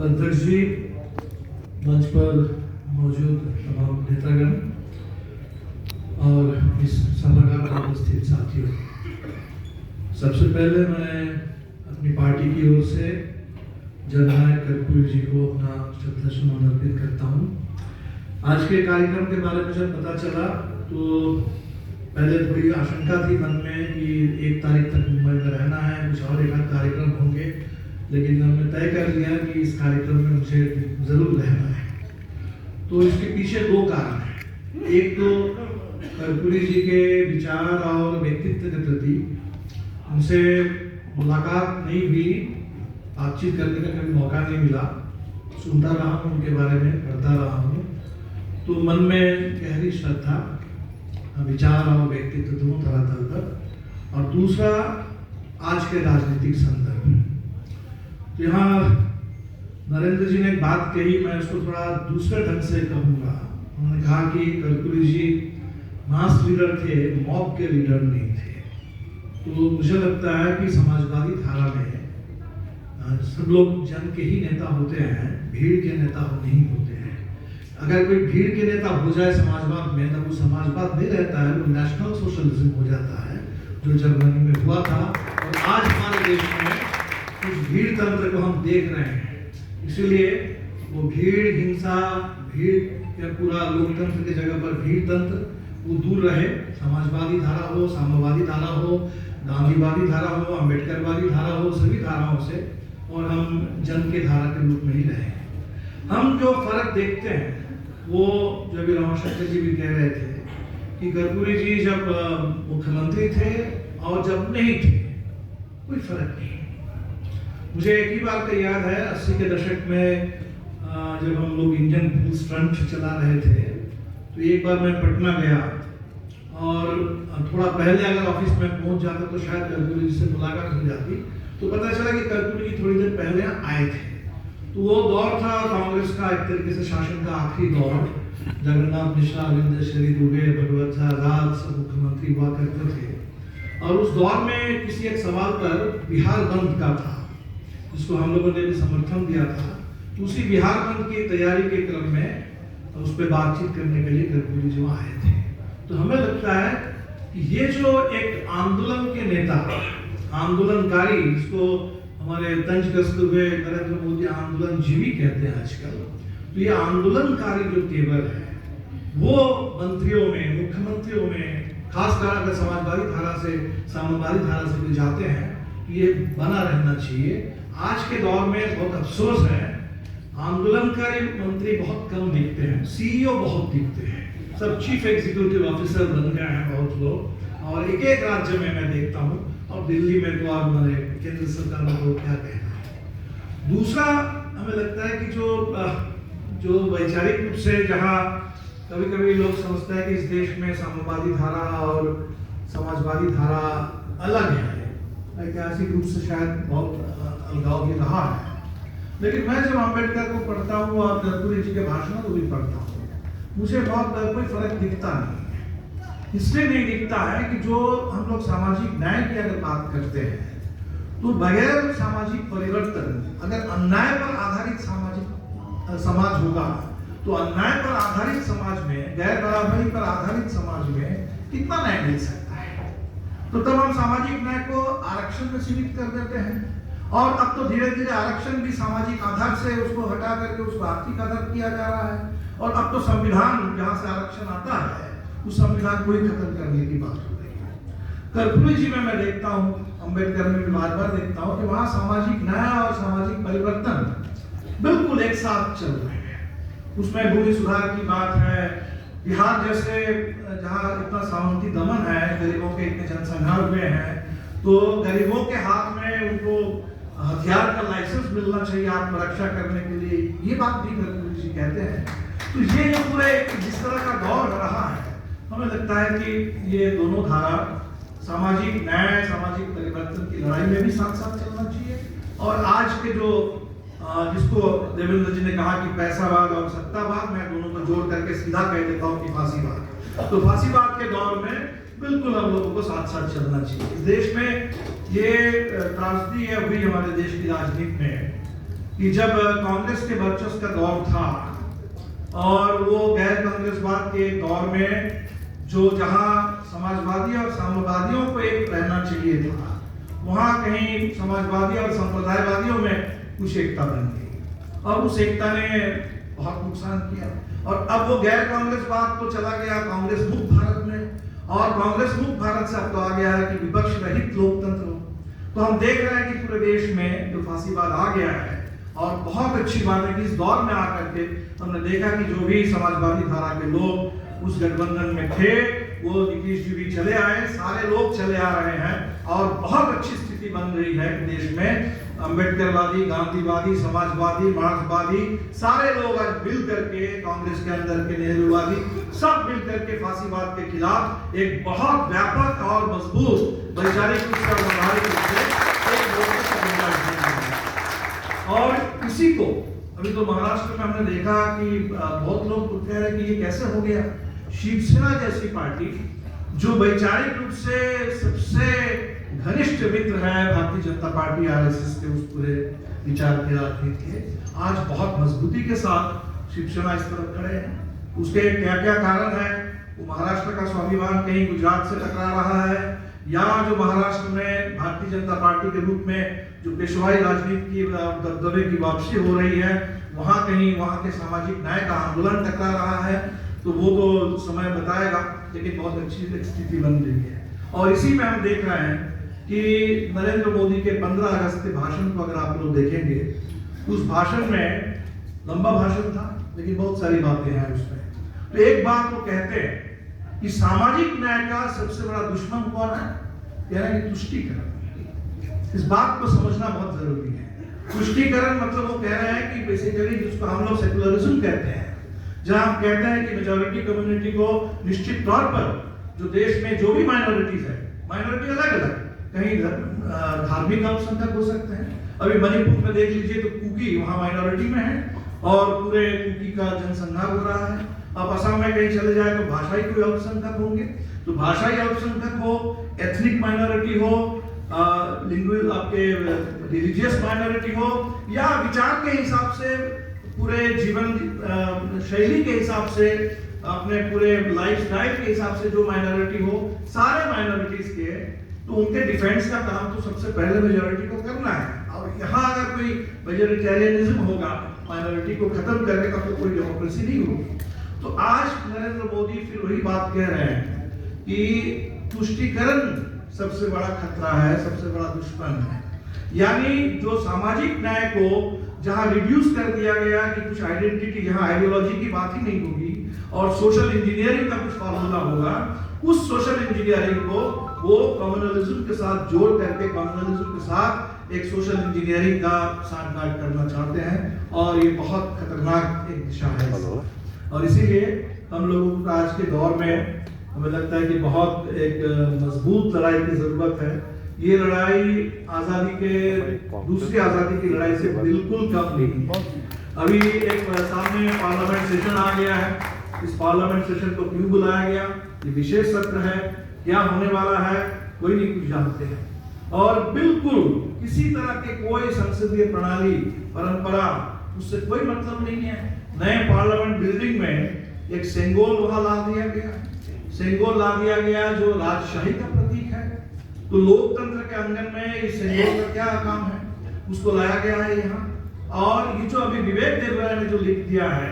अध्यक्ष जी, मंच पर मौजूद तमाम नेतागण और इस सभागार में उपस्थित साथियों, सबसे पहले मैं अपनी पार्टी की ओर से जननायक कर्पूरी जी को अपना श्रद्धासुमन अर्पित करता हूँ। आज के कार्यक्रम के बारे में जब पता चला तो पहले थोड़ी आशंका थी मन में कि 1 तारीख तक मुंबई में रहना है, कुछ और एक आध कार्यक्रम होंगे, लेकिन हमने तय कर लिया कि इस कार्यक्रम में मुझे जरूर रहना है। तो इसके पीछे 2 कारण हैं। एक तो कर्पूरी जी के विचार और व्यक्तित्व के प्रति उनसे मुलाकात नहीं हुई, बातचीत करने का कभी मौका नहीं मिला, सुनता रहा हूँ उनके बारे में, पढ़ता रहा हूँ, तो मन में गहरी श्रद्धा, विचार और व्यक्तित्व दोनों धरातल पर। और दूसरा आज के राजनीतिक संदर्भ। यहाँ नरेंद्र जी ने एक बात कही, मैं उसको थोड़ा दूसरे ढंग से कहूँगा। उन्होंने कहा कि कर्पूरी जी मास लीडर थे, मॉब के लीडर नहीं थे। तो मुझे लगता है कि समाजवादी धारा में सब लोग जन के ही नेता होते हैं, भीड़ के नेता नहीं होते हैं। अगर कोई भीड़ के नेता हो जाए समाजवाद में, तब वो समाजवाद नहीं रहता है, वो नेशनल सोशलिज्म हो जाता है, जो जर्मनी में हुआ था। और आज हमारे देश में उस भीड़ तंत्र को हम देख रहे हैं। इसीलिए वो भीड़ हिंसा, भीड़ या पूरा लोकतंत्र की जगह पर भीड़ तंत्र वो दूर रहे। समाजवादी धारा हो, साम्यवादी धारा हो, गांधीवादी धारा हो, अम्बेडकरवादी धारा हो, सभी धाराओं से, और हम जन के धारा के रूप में ही रहे। हम जो फर्क देखते हैं वो जब रमाशंकर जी भी कह रहे थे कि कर्पूरी जी जब मुख्यमंत्री थे और जब नहीं थे, कोई फर्क नहीं। मुझे एक ही बात का याद है, 80 के दशक में जब हम लोग इंडियन पीपुल्स फ्रंट चला रहे थे, तो एक बार मैं पटना गया और थोड़ा पहले अगर ऑफिस में पहुंच जाता तो शायद कर्पूरी जी से मुलाकात हो जाती। तो पता चला कि कर्पूरी जी थोड़ी देर पहले आए थे। तो वो दौर था कांग्रेस का एक तरीके से शासन का आखिरी दौर। जगन्नाथ मिश्रा, अरविंद श्री दुबे, भगवत झा, राज सब मुख्यमंत्री हुआ करते थे। और उस दौर में किसी एक सवाल पर बिहार बंद का था, जिसको हम लोगों ने भी समर्थन दिया था। तो उसी बिहार बंद की तैयारी के क्रम में उस पर बातचीत करने के लिए कर्पूरी जी वहाँ आए थे। तो हमें लगता है कि ये जो एक आंदोलन के नेता, आंदोलनकारी, जिसको हमारे तंजग्रस्त हुए नरेंद्र मोदी आंदोलन जीवी कहते हैं आजकल, तो ये आंदोलनकारी जो तेवर है वो मंत्रियों में, मुख्यमंत्रियों में, खासकर अगर समाजवादी धारा से, साम्यवादी धारा से भी जाते हैं, तो ये बना रहना चाहिए। आज के दौर में बहुत अफसोस है, आंदोलनकारी मंत्री बहुत कम दिखते हैं, सीईओ बहुत दिखते हैं, सब चीफ एग्जीक्यूटिव ऑफिसर बन गए हैं बहुत लोग। और एक एक राज्य में मैं देखता हूँ, और दिल्ली में तो आप हमारे केंद्र सरकार में तो क्या कहना है। दूसरा हमें लगता है कि जो वैचारिक रूप से, जहाँ कभी कभी लोग समझते हैं कि इस देश में साम्यवादी धारा और समाजवादी धारा अलग है, ऐतिहासिक रूप से शायद बहुत अलगाव भी रहा है। लेकिन मैं जब अम्बेडकर को पढ़ता हूँ और कर्पूरी जी के भाषणों को भी पढ़ता हूँ, मुझे बहुत कोई फर्क दिखता नहीं। इसलिए नहीं दिखता है कि जो हम लोग सामाजिक न्याय की अगर बात करते हैं, तो बगैर सामाजिक परिवर्तन, अगर अन्याय पर आधारित सामाजिक समाज होगा, तो अन्याय पर आधारित समाज में, गैर बराबरी पर आधारित समाज में कितना न्याय मिल सकता है। तो तब हम सामाजिक न्याय को आरक्षण में सीमित कर देते हैं, और अब तो धीरे धीरे आरक्षण भी सामाजिक आधार से उसको हटा करके उसको आर्थिक आधार किया जा रहा है। और अब तो संविधान, जहाँ से आरक्षण आता है, उस संविधान को ही खत्म करने की बात हो रही है। कर्पूरी जी में मैं देखता हूँ, अम्बेडकर में भी बार बार देखता हूँ कि वहाँ सामाजिक न्याय और सामाजिक परिवर्तन बिल्कुल एक साथ चल रहे हैं। उसमें भूमि सुधार की बात है, बिहार जैसे जहाँ इतना सामंती दमन है, गरीबों के इतने जनसंहार हुए हैं, तो गरीबों के हाथ में उनको हथियार का लाइसेंस मिलना चाहिए आत्मरक्षा करने के लिए, ये बात भी कर्पूरी जी कहते हैं। तो ये जो पूरे जिस तरह का दौर रहा है, हमें लगता है कि ये दोनों धारा, सामाजिक न्याय, सामाजिक परिवर्तन की लड़ाई में भी साथ साथ चलना चाहिए। और आज के जो जिसको देवेंद्र जी ने कहा कि पैसावाद और सत्तावाद, मैं दोनों को जोड़ करके सीधा कह देता हूँ कि फांसीवाद। तो फांसीवाद के दौर में बिल्कुल हम लोगों को साथ साथ चलना चाहिए। इस देश में ये त्रासदी है हुई हमारे देश की राजनीति में कि जब कांग्रेस के वर्चस्व का दौर था और वो गैर कांग्रेसवाद के दौर में जो जहां समाजवादी और साम्यवादियों को एक रहना चाहिए था, वहां कहीं समाजवादी और संप्रदायवादियों में कुछ एकता बन गई और उस एकता ने बहुत नुकसान किया। और अब वो गैर कांग्रेसवाद तो चला गया कांग्रेस मुक्त भारत में, और कांग्रेस मुक्त भारत से अब तो आ गया है कि विपक्ष रहित लोकतंत्र हो। तो हम देख रहे हैं कि पूरे देश में जो फांसीवाद आ गया है, और बहुत अच्छी बात है कि इस दौर में आकर के हमने देखा कि जो भी समाजवादी धारा के लोग उस गठबंधन में थे, वो नीतीश जी भी चले आए, सारे लोग चले आ रहे हैं और बहुत अच्छी स्थिति बन रही है देश में। अम्बेडकरवादी, गांधीवादी, समाजवादी, मार्क्सवादी सारे लोग आज मिल करके, कांग्रेस के अंदर के नेहरूवादी सब मिल करके फांसीवाद के खिलाफ एक बहुत व्यापक और मजबूत वैचारिक रूप से एक लोकतंत्र और इसी को अभी तो महाराष्ट्र में हमने देखा कि बहुत लोग कह रहे हैं कि ये कैसे हो गया। शिवसेना जैसी पार्टी जो वैचारिक रूप से सबसे घनिष्ठ मित्र है भारतीय जनता पार्टी आरएसएस के उस पूरे विचार के राजनीति के, आज बहुत मजबूती के साथ शिवसेना इस तरफ खड़े हैं। उसके क्या क्या कारण है? वो महाराष्ट्र का स्वाभिमान कहीं गुजरात से टकरा रहा है, या जो महाराष्ट्र में भारतीय जनता पार्टी के रूप में जो पेशवाई राजनीति की दबदबे की वापसी हो रही है, वहां कहीं वहां के सामाजिक न्याय का आंदोलन टकरा रहा है। तो वो तो समय बताएगा, लेकिन बहुत अच्छी स्थिति बन रही है। और इसी में हम देख रहे हैं कि नरेंद्र मोदी के 15 अगस्त के भाषण को अगर आप लोग देखेंगे, उस भाषण में लंबा भाषण था लेकिन बहुत सारी बातें हैं उसमें। तो एक बात वो कहते हैं कि सामाजिक न्याय का सबसे बड़ा दुश्मन कौन है? कह रहे हैं कि तुष्टीकरण। इस बात को समझना बहुत जरूरी है। तुष्टीकरण मतलब वो कह रहे हैं कि बेसिकली जिसको हम लोग सेकुलरिज्म कहते हैं, जहां हम कहते हैं कि मेजॉरिटी कम्युनिटी को निश्चित तौर पर जो देश में जो भी माइनॉरिटीज है, माइनॉरिटी अलग अलग, कहीं धार्मिक अल्पसंख्यक हो सकते हैं। अभी मणिपुर में देख लीजिए तो कुकी वहां माइनॉरिटी में है और पूरे कुकी का जनसंहार हो रहा है। अब असम में कहीं चले जाए तो भाषाई कोई अल्पसंख्यक होंगे, तो भाषाई अल्पसंख्यक हो, एथनिक माइनॉरिटी हो, लिंग्विस्टिक आपके रिलीजियस माइनॉरिटी हो, या विचार के हिसाब से पूरे जीवन शैली के हिसाब से अपने पूरे लाइफस्टाइल के हिसाब से जो माइनॉरिटी हो, सारे माइनॉरिटीज के, तो उनके डिफेंस का काम तो सबसे पहले मेजॉरिटी को करना है। और यहाँ अगर कोई मेजॉरिटेरियनिज्म होगा, माइनॉरिटी को खत्म करने का, तो कोई डेमोक्रेसी नहीं होगी। तो आज नरेंद्र मोदी फिर वही बात कह रहे हैं कि तुष्टीकरण सबसे बड़ा खतरा है, सबसे बड़ा दुश्मन है। यानी जो सामाजिक न्याय को जहां रिड्यूस कर दिया गया कि कुछ आइडेंटिटी, जहां आइडियोलॉजी की बात ही नहीं होगी और सोशल इंजीनियरिंग का कुछ फॉर्मूला होगा, उस सोशल इंजीनियरिंग को वो कम्युनलिज्म के साथ जोड़ करके, कम्युनलिज्म के साथ एक सोशल इंजीनियरिंग का सांठगांठ करना चाहते हैं, और ये बहुत खतरनाक एक दिशा है। और इसीलिए हम लोगों को आज के दौर में हमें लगता है कि बहुत एक मजबूत लड़ाई की जरूरत है। ये लड़ाई आजादी के, दूसरी आजादी की लड़ाई से बिल्कुल कम नहीं। अभी एक सामने पार्लियामेंट सेशन आ गया है, इस पार्लियामेंट सेशन को क्यों बुलाया गया? ये विशेष सत्र है, क्या होने वाला है कोई नहीं कुछ जानते हैं, और बिल्कुल किसी तरह के कोई संसदीय प्रणाली, परंपरा उससे कोई मतलब नहीं है। नए पार्लियामेंट बिल्डिंग में एक सेंगोल वहां ला दिया गया, सेंगोल ला दिया गया जो राजशाही का प्रतीक है। तो लोकतंत्र के अंगन में इस सेंगोल का क्या काम है? उसको लाया गया है यहाँ। और ये जो अभी विवेक देवराय ने जो लिख दिया है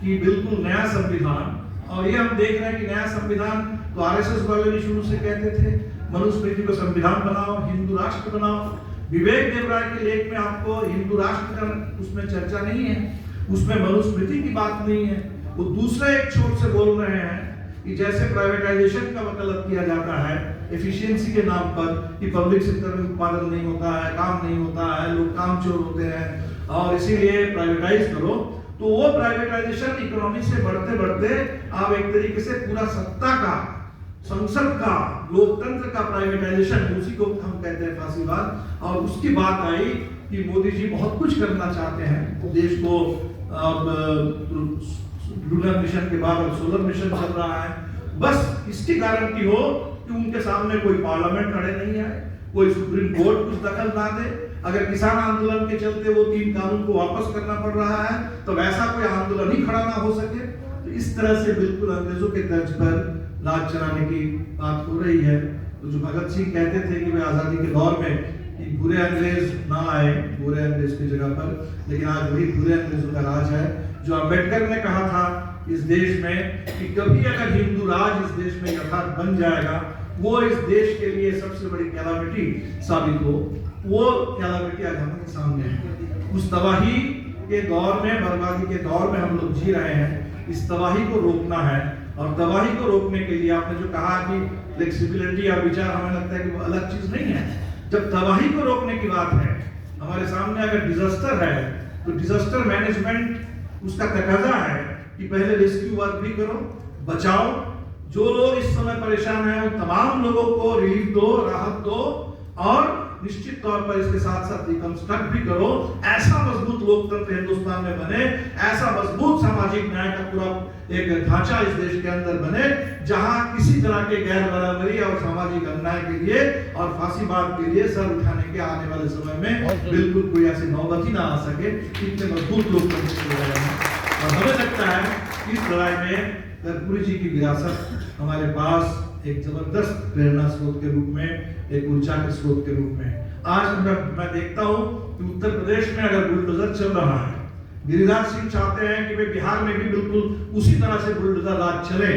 कि बिल्कुल नया संविधान, और ये हम देख रहे हैं कि नया संविधान तो आरएसएस वाले भी शुरू से कहते थे, मनुस्मृति को संविधान बनाओ, हिंदू राष्ट्र बनाओ। विवेक देवराय के लेख में आपको हिंदू राष्ट्र का उसमें चर्चा नहीं है, उसमें मनुस्मृति की बात नहीं है। वो दूसरे एक छोर से बोल रहे हैं कि जैसे प्राइवेटाइजेशन का वकालत किया जाता है एफिशिएंसी के नाम पर, कि पब्लिक सेक्टर में उत्पादन नहीं होता है, काम नहीं होता है, लोग कामचोर होते हैं और इसीलिए प्राइवेटाइज करो। तो वो प्राइवेटाइजेशन इकोनॉमी से बढ़ते बढ़ते आप एक तरीके से पूरा सत्ता का, संसद का, लोकतंत्र का प्राइवेटाइजेशन, उसी को हम कहते हैं फांसीवाद। और उसकी बात आई कि मोदी जी बहुत कुछ करना चाहते हैं देश को। लूनर मिशन के बाद अब सोलर मिशन चल रहा है। बस इसकी गारंटी हो कि उनके सामने कोई पार्लियामेंट खड़े नहीं आए, कोई सुप्रीम कोर्ट कुछ दखल ना दे, अगर किसान आंदोलन के चलते वो 3 कानून को वापस करना पड़ रहा है तो वैसा कोई आंदोलन ही खड़ा ना हो सके। तो इस तरह से बिल्कुल अंग्रेजों के तर्ज पर राज चलाने की बात हो रही है। तो जो भगत सिंह कहते थे कि वे आजादी के दौर में कि बुरे अंग्रेज ना आए बुरे अंग्रेज की जगह पर, लेकिन आज वही बुरे अंग्रेजों का राज है। जो अम्बेडकर ने कहा था इस देश में कि कभी अगर हिंदू राज इस देश में यथार्थ बन जाएगा, वो इस देश के लिए सबसे बड़ी कैलामिटी साबित हो, वो कैलामिटी आज हमारे सामने है। उस तबाही के दौर में, बर्बादी के दौर में हम लोग जी रहे हैं। इस तबाही को रोकना है, और तबाही को रोकने के लिए आपने जो कहा कि फ्लेक्सिबिलिटी और विचार, हमें लगता है कि वो अलग चीज नहीं है। जब तबाही को रोकने की बात है, हमारे सामने अगर डिजास्टर है तो डिजास्टर मैनेजमेंट उसका तकाजा है कि पहले रेस्क्यू वर्क भी करो, बचाओ। जो लोग इस समय परेशान हैं उन तमाम लोगों को रिलीफ दो, राहत दो, और निश्चित तौर पर इसके साथ साथ रिकंस्ट्रक्ट भी करो। ऐसा मजबूत लोकतंत्र हिंदुस्तान में बने, ऐसा मजबूत सामाजिक न्याय का पूरा एक ढांचा इस देश के अंदर बने, जहां किसी तरह के गैर बराबरी और सामाजिक अन्याय के लिए और फांसीवाद के लिए सर उठाने के आने वाले समय में बिल्कुल कोई ऐसी नौबत ही ना आ सके। इतने मजबूत लोकतंत्र की लड़ाई है, और हमें लगता है कि इस लड़ाई में कर्पूरी जी की विरासत हमारे पास एक जबरदस्त प्रेरणा स्रोत के रूप में, एक ऊर्जा के स्रोत के रूप में। आज मैं देखता हूं कि उत्तर प्रदेश में अगर बुलडोजर चल रहा है, गिरिराज सिंह चाहते हैं कि वे बिहार में भी बिल्कुल उसी तरह से बुलडोजर राज चले,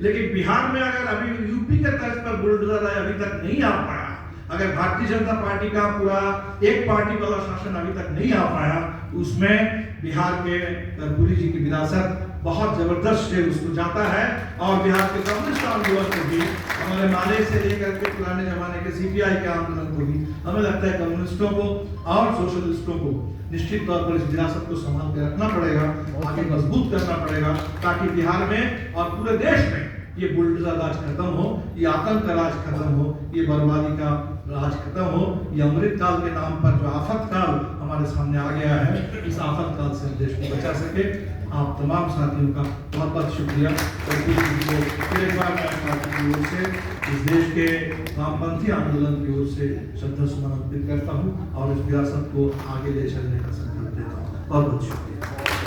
लेकिन बिहार में अगर अभी यूपी के तर्ज पर बुलडोजर राज अभी तक नहीं आ पाया, अगर भारतीय जनता पार्टी का पूरा एक पार्टी वाला शासन अभी तक नहीं आ पाया, उसमें बिहार के कर्पूरी जी की विरासत बहुत जबरदस्त श्रेय उसको जाता है। और बिहार के कम्युनिस्ट आंदोलन को भी, हमारे माले से लेकर के पुराने जमाने के सीपीआई के आंदोलन को भी, हमें लगता है कम्युनिस्टों को और सोशलिस्टों को निश्चित तौर पर इस विरासत को संभाल के रखना पड़ेगा, आगे मजबूत करना पड़ेगा, ताकि बिहार में और पूरे देश में ये बुलडोजर राज खत्म हो, ये आतंक का राज खत्म हो, ये बर्बादी का राज खत्म हो। ये अमृत काल के नाम पर जो आफत काल हमारे सामने आ गया है, इस आफत काल से देश को बचा सके। आप तमाम साथियों का बहुत बहुत शुक्रिया। फिर एक बार मैं पार्टी की ओर से, इस देश के वामपंथी आंदोलन की ओर से श्रद्धा सुमन अर्पित करता हूँ और इस विरासत को आगे ले चलने का संकल्प देता हूँ। बहुत बहुत शुक्रिया।